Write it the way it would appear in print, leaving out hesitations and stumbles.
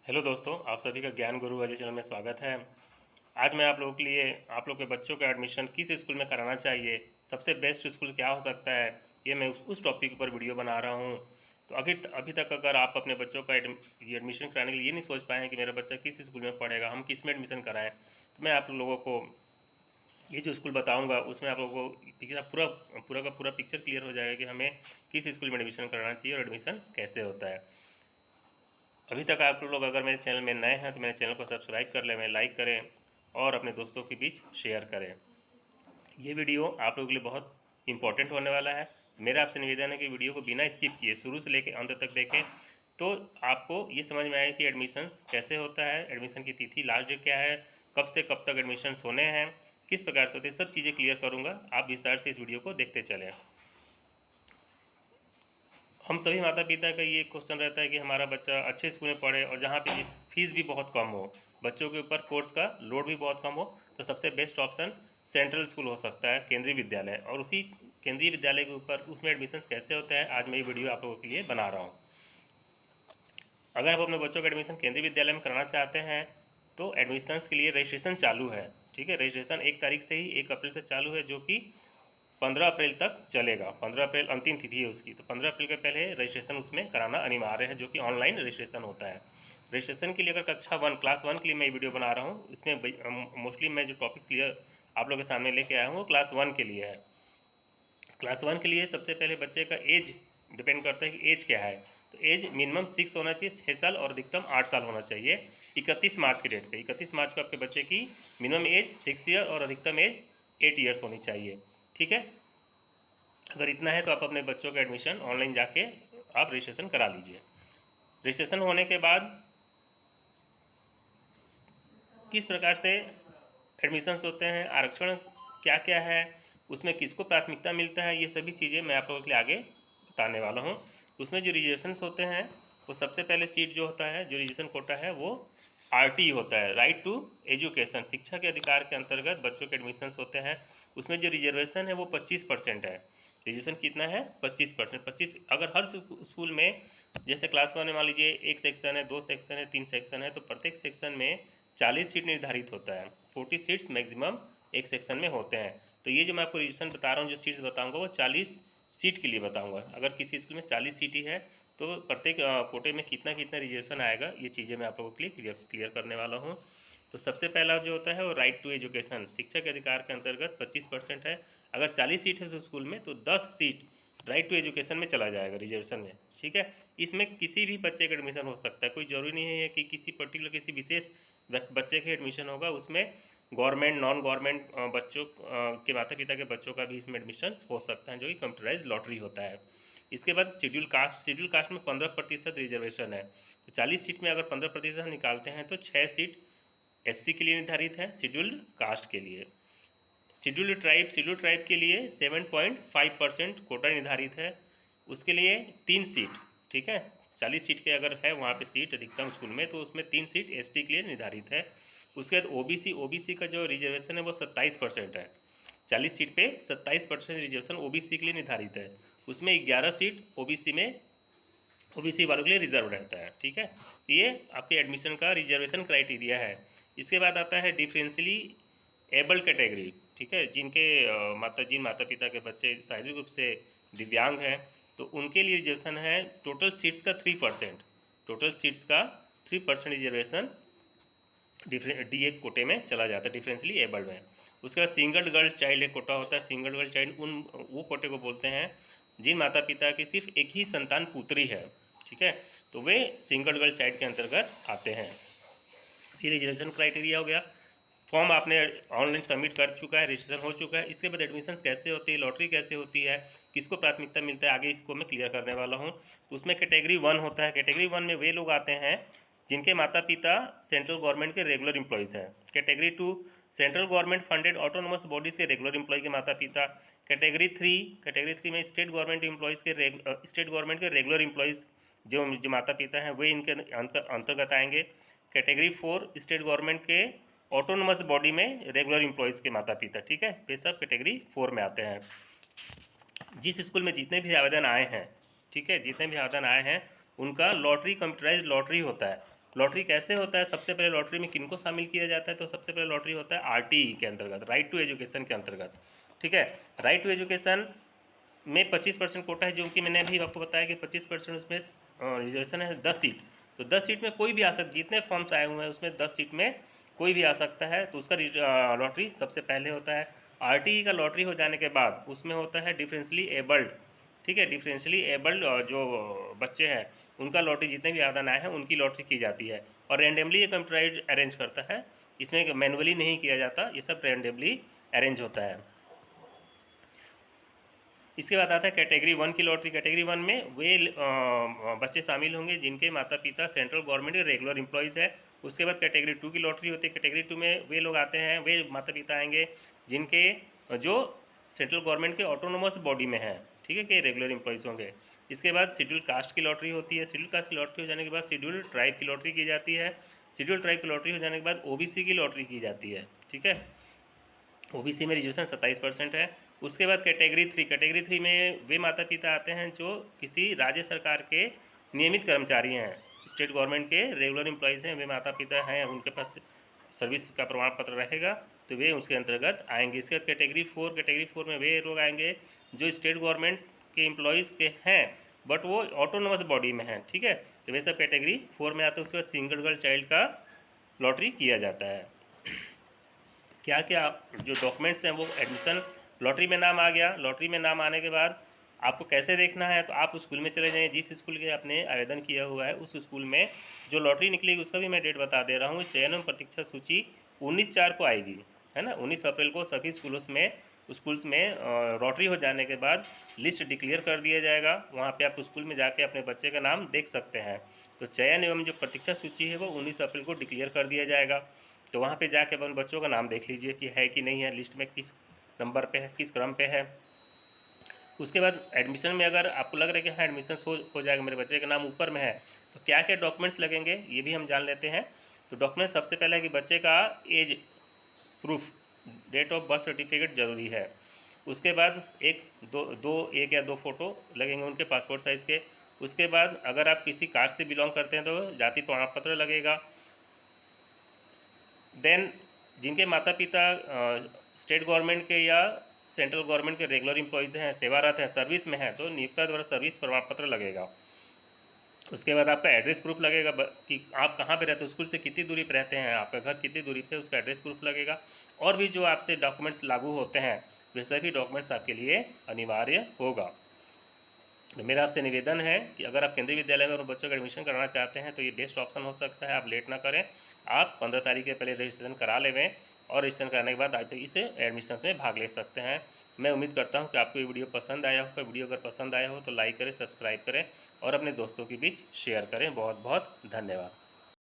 Hello दोस्तों, आप सभी का ज्ञान गुरु अजय चैनल में स्वागत है। आज मैं आप लोगों के लिए आप लोग के बच्चों का एडमिशन किस स्कूल में कराना चाहिए, सबसे बेस्ट स्कूल क्या हो सकता है, ये मैं उस टॉपिक पर वीडियो बना रहा हूँ। तो अभी तक अगर आप अपने बच्चों का ये एडमिशन कराने के लिए ये नहीं सोच पाए हैं कि मेरा बच्चा किस स्कूल में पढ़ेगा, हम किस में एडमिशन कराएं, तो मैं आप लोगों को ये जो स्कूल बताऊंगा उसमें आप लोगों को पूरा पूरा का पूरा पिक्चर क्लियर हो जाएगा कि हमें किस स्कूल में एडमिशन कराना चाहिए और एडमिशन कैसे होता है। अभी तक आप लोग अगर मेरे चैनल में नए हैं तो मेरे चैनल को सब्सक्राइब कर लें, लाइक करें और अपने दोस्तों के बीच शेयर करें। ये वीडियो आप लोगों के लिए बहुत इंपॉर्टेंट होने वाला है। मेरा आपसे निवेदन है कि वीडियो को बिना स्किप किए शुरू से लेकर अंत तक देखें, तो आपको ये समझ में आए कि एडमिशन्स कैसे होता है, एडमिशन की तिथि लास्ट डेट क्या है, कब से कब तक एडमिशन्स होने हैं, किस प्रकार से होते हैं, सब चीज़ें क्लियर करूँगा। आप विस्तार से इस वीडियो को देखते चलें। हम सभी माता पिता का ये क्वेश्चन रहता है कि हमारा बच्चा अच्छे स्कूल में पढ़े और जहाँ पे फीस भी बहुत कम हो, बच्चों के ऊपर कोर्स का लोड भी बहुत कम हो, तो सबसे बेस्ट ऑप्शन सेंट्रल स्कूल हो सकता है, केंद्रीय विद्यालय। और उसी केंद्रीय विद्यालय के ऊपर उसमें एडमिशन कैसे होते हैं आज मैं ये वीडियो आप लोगों के लिए बना रहा हूँ। अगर आप अपने बच्चों का एडमिशन केंद्रीय विद्यालय में कराना चाहते हैं तो एडमिशन्स के लिए रजिस्ट्रेशन चालू है। ठीक है, रजिस्ट्रेशन 1 तारीख से ही 1 अप्रैल से चालू है, जो कि 15 अप्रैल तक चलेगा। 15 अप्रैल अंतिम तिथि है उसकी, तो 15 अप्रैल के पहले रजिस्ट्रेशन उसमें कराना अनिवार्य है, जो कि ऑनलाइन रजिस्ट्रेशन होता है। रजिस्ट्रेशन के लिए अगर कक्षा 1 क्लास 1 के लिए मैं वीडियो बना रहा हूँ, इसमें मोस्टली मैं जो टॉपिक क्लियर आप लोगों के सामने लेके आया हूँ वो क्लास 1 के लिए है। क्लास 1 के लिए सबसे पहले बच्चे का एज डिपेंड करता है कि एज क्या है। तो एज मिनिमम 6 होना चाहिए, 6 साल, और अधिकतम 8 साल होना चाहिए। 31 मार्च के डेट पे 31 मार्च को आपके बच्चे की मिनिमम एज 6 ईयर और अधिकतम एज 8 ईयर्स होनी चाहिए। ठीक है, अगर इतना है तो आप अपने बच्चों का एडमिशन ऑनलाइन जाके आप रजिस्ट्रेशन करा लीजिए। रजिस्ट्रेशन होने के बाद किस प्रकार से एडमिशन्स होते हैं, आरक्षण क्या क्या है, उसमें किसको प्राथमिकता मिलता है, ये सभी चीज़ें मैं आप लोगों के लिए आगे बताने वाला हूँ। उसमें जो रिजर्वेशंस होते हैं वो सबसे पहले सीट जो होता है, जो रिजर्वेशन कोटा है, वो RT होता है, राइट टू एजुकेशन, शिक्षा के अधिकार के अंतर्गत बच्चों के एडमिशन्स होते हैं। उसमें जो रिजर्वेशन है वो 25% है। रिजर्वेशन कितना है? 25%। 25 अगर हर स्कूल में जैसे क्लास 1 में मान लीजिए 1 सेक्शन है, 2 सेक्शन है, 3 सेक्शन है, तो प्रत्येक सेक्शन में 40 सीट निर्धारित होता है। 40 सीट्स मैक्सिमम एक सेक्शन में होते हैं। तो ये जो मैं आपको रिजर्वेशन बता रहा हूँ, जो सीट्स बताऊँगा वो 40 सीट के लिए बताऊँगा। अगर किसी स्कूल में 40 सीट ही है तो प्रत्येक कोटे में कितना कितना रिजर्वेशन आएगा, ये चीज़ें मैं आप लोगों के लिए क्लियर करने वाला हूँ। तो सबसे पहला जो होता है वो राइट टू एजुकेशन, शिक्षा के अधिकार के अंतर्गत 25% है। अगर 40 सीट है उस स्कूल में तो 10 सीट राइट टू एजुकेशन में चला जाएगा, रिजर्वेशन में। ठीक है, इसमें किसी भी बच्चे का एडमिशन हो सकता है, कोई ज़रूरी नहीं है कि किसी पर्टिकुलर किसी विशेष बच्चे का एडमिशन होगा। उसमें गवर्नमेंट नॉन गवर्नमेंट बच्चों के माता पिता के बच्चों का भी इसमें एडमिशन हो सकता है, जो कि कंप्यूटराइज लॉटरी होता है। इसके बाद शेड्यूल कास्ट में 15% रिजर्वेशन है। तो 40 सीट में अगर 15% निकालते हैं तो 6 सीट SC के लिए निर्धारित है, शेड्यूल्ड कास्ट के लिए। शेड्यूल्ड ट्राइब के लिए 7.5% कोटा निर्धारित है, उसके लिए 3 सीट। ठीक है, 40 सीट के अगर है वहाँ पे सीट अधिकतम स्कूल में, तो उसमें 3 सीट ST के लिए निर्धारित है। उसके बाद OBC का जो रिजर्वेशन है वो 27% है। 40 सीट पे 27% रिजर्वेशन OBC के लिए निर्धारित है। उसमें 11 सीट OBC वालों के लिए रिजर्व रहता है। ठीक है, तो ये आपके एडमिशन का रिजर्वेशन क्राइटेरिया है। इसके बाद आता है डिफरेंशियली एबल्ड कैटेगरी। ठीक है, जिन माता पिता के बच्चे शारीरिक रूप से दिव्यांग हैं तो उनके लिए रिजर्वेशन है टोटल सीट्स का 3%। टोटल सीट्स का 3% रिजर्वेशन DA कोटे में चला जाता है, डिफरेंशियली एबल्ड में। उसके बाद सिंगल गर्ल चाइल्ड एक कोटा होता है। सिंगल गर्ल चाइल्ड वो कोटे को बोलते हैं जिन माता पिता की सिर्फ एक ही संतान पुत्री है। ठीक है, तो वे सिंगल गर्ल चाइल्ड के अंतर्गत आते हैं। ये रिजर्वेशन क्राइटेरिया हो गया। फॉर्म आपने ऑनलाइन सबमिट कर चुका है, रजिस्ट्रेशन हो चुका है। इसके बाद एडमिशन कैसे होती है, लॉटरी कैसे होती है, किसको प्राथमिकता मिलता है, आगे इसको मैं क्लियर करने वाला हूँ। तो उसमें कैटेगरी 1 होता है। कैटेगरी 1 में वे लोग आते हैं जिनके माता पिता सेंट्रल गवर्नमेंट के रेगुलर एम्प्लॉयज़ हैं। Category 2 central government funded autonomous body से रेगुलर एम्प्लॉय के माता पिता। कैटेगरी 3 में स्टेट गवर्नमेंट के रेगुलर एम्प्लॉयज़ जो माता पिता हैं वे इनके अंतर्गत आएंगे। कैटेगरी 4 स्टेट गवर्नमेंट के ऑटोनोमस बॉडी में रेगुलर एम्प्लॉयज़ के माता पिता। ठीक है, वे सब कैटेगरी 4 में आते हैं। जिस स्कूल में जितने भी आवेदन आए हैं, ठीक है, जितने भी आवेदन आए हैं उनका लॉटरी कंप्यूटराइज लॉटरी होता है। लॉटरी कैसे होता है, सबसे पहले लॉटरी में किनको शामिल किया जाता है, तो सबसे पहले लॉटरी होता है RTE के अंतर्गत, राइट टू एजुकेशन के अंतर्गत। ठीक है, राइट टू एजुकेशन में 25% कोटा है, जो कि मैंने अभी आपको बताया कि 25% उसमें रिजर्वेशन है 10 सीट। तो 10 सीट में कोई भी आ सकता, जितने फॉर्म्स आए हुए हैं उसमें 10 सीट में कोई भी आ सकता है, तो उसका लॉटरी सबसे पहले होता है। RTE का लॉटरी हो जाने के बाद उसमें होता है डिफरेंशली एबल्ड। ठीक है, डिफरेंशली एबल्ड जो बच्चे हैं उनका लॉटरी, जितने भी आवेदन आए हैं उनकी लॉटरी की जाती है, और रैंडमली ये कंप्यूटराइज अरेंज करता है, इसमें मैनुअली नहीं किया जाता, ये सब रैंडमली अरेंज होता है। इसके बाद आता है कैटेगरी 1 की लॉटरी। कैटेगरी 1 में वे बच्चे शामिल होंगे जिनके माता पिता सेंट्रल गवर्नमेंट के रेगुलर एम्प्लॉयज़ है। उसके बाद कैटेगरी 2 की लॉटरी होती है। कैटेगरी 2 में वे लोग आते हैं, वे माता पिता आएंगे जिनके जो सेंट्रल गवर्नमेंट के ऑटोनोमस बॉडी में हैं, ठीक है, कि रेगुलर एम्प्लॉयज़ होंगे। इसके बाद शेड्यूल कास्ट की लॉटरी होती है। शेड्यूल कास्ट की लॉटरी हो जाने के बाद शेड्यूल ट्राइब की लॉटरी की जाती है। शेड्यूल ट्राइब की लॉटरी हो जाने के बाद OBC की लॉटरी की जाती है। ठीक है, OBC में रिजर्वेशन 27% है। उसके बाद कैटेगरी 3 में वे माता पिता आते हैं जो किसी राज्य सरकार के नियमित कर्मचारी हैं, स्टेट गवर्नमेंट के रेगुलर एम्प्लॉयज़ हैं, वे माता पिता हैं, उनके पास सर्विस का प्रमाण पत्र रहेगा, तो वे उसके अंतर्गत आएंगे। इसके बाद कैटेगरी 4 में वे लोग आएंगे जो स्टेट गवर्नमेंट के एम्प्लॉयज़ के हैं बट वो ऑटोनोमस बॉडी में हैं। ठीक है, तो वे सब कैटेगरी 4 में आते हैं। उसके बाद सिंगल गर्ल चाइल्ड का लॉटरी किया जाता है। क्या क्या जो डॉक्यूमेंट्स हैं वो एडमिशन, लॉटरी में नाम आ गया, लॉटरी में नाम आने के बाद आपको कैसे देखना है, तो आप उस स्कूल में चले जाएं जिस स्कूल के आपने आवेदन किया हुआ है, उस स्कूल में जो लॉटरी निकलेगी उसका भी मैं डेट बता दे रहा हूँ। चयन एवं प्रतीक्षा सूची 19/4 को आएगी, है ना। 19 अप्रैल को सभी स्कूल्स में लॉटरी हो जाने के बाद लिस्ट डिक्लेयर कर दिया जाएगा। वहाँ पे आप स्कूल में जाके अपने बच्चे का नाम देख सकते हैं। तो चयन एवं जो प्रतीक्षा सूची है वो 19 अप्रैल को डिक्लेयर कर दिया जाएगा। तो वहाँ पे जाके अपन बच्चों का नाम देख लीजिए कि है कि नहीं है, लिस्ट में किस नंबर पे है, किस क्रम पे है। उसके बाद एडमिशन में अगर आपको लग रहा है कि हाँ एडमिशन हो जाएगा, मेरे बच्चे का नाम ऊपर में है, तो क्या क्या डॉक्यूमेंट्स लगेंगे ये भी हम जान लेते हैं। तो डॉक्यूमेंट सबसे पहले है कि बच्चे का age proof, date of birth certificate ज़रूरी है। उसके बाद एक या दो फ़ोटो लगेंगे उनके पासपोर्ट साइज़ के। उसके बाद अगर आप किसी कास्ट से बिलोंग करते हैं तो जाति प्रमाण पत्र लगेगा। देन जिनके माता पिता स्टेट गवर्नमेंट के या सेंट्रल गवर्नमेंट के रेगुलर एम्प्लॉयज़ हैं, सेवारत हैं, सर्विस में हैं, तो नियोक्ता द्वारा सर्विस प्रमाण पत्र लगेगा। उसके बाद आपका एड्रेस प्रूफ लगेगा कि आप कहाँ पे रहते हो, स्कूल से कितनी दूरी पे रहते हैं, आपका घर कितनी दूरी पे, उसका एड्रेस प्रूफ लगेगा। और भी जो आपसे डॉक्यूमेंट्स लागू होते हैं वे सभी डॉक्यूमेंट्स आपके लिए अनिवार्य होगा। तो मेरा आपसे निवेदन है कि अगर आप केंद्रीय विद्यालय में अपने बच्चों का एडमिशन कराना चाहते हैं तो ये बेस्ट ऑप्शन हो सकता है। आप लेट ना करें, आप 15 तारीख के पहले रजिस्ट्रेशन करा लें, और रजिस्ट्रेशन कराने के बाद आप इस एडमिशन में भाग ले सकते हैं। मैं उम्मीद करता हूँ कि आपको ये वीडियो पसंद आया होगा। वीडियो अगर पसंद आया हो तो लाइक करें, सब्सक्राइब करें और अपने दोस्तों के बीच शेयर करें। बहुत बहुत धन्यवाद।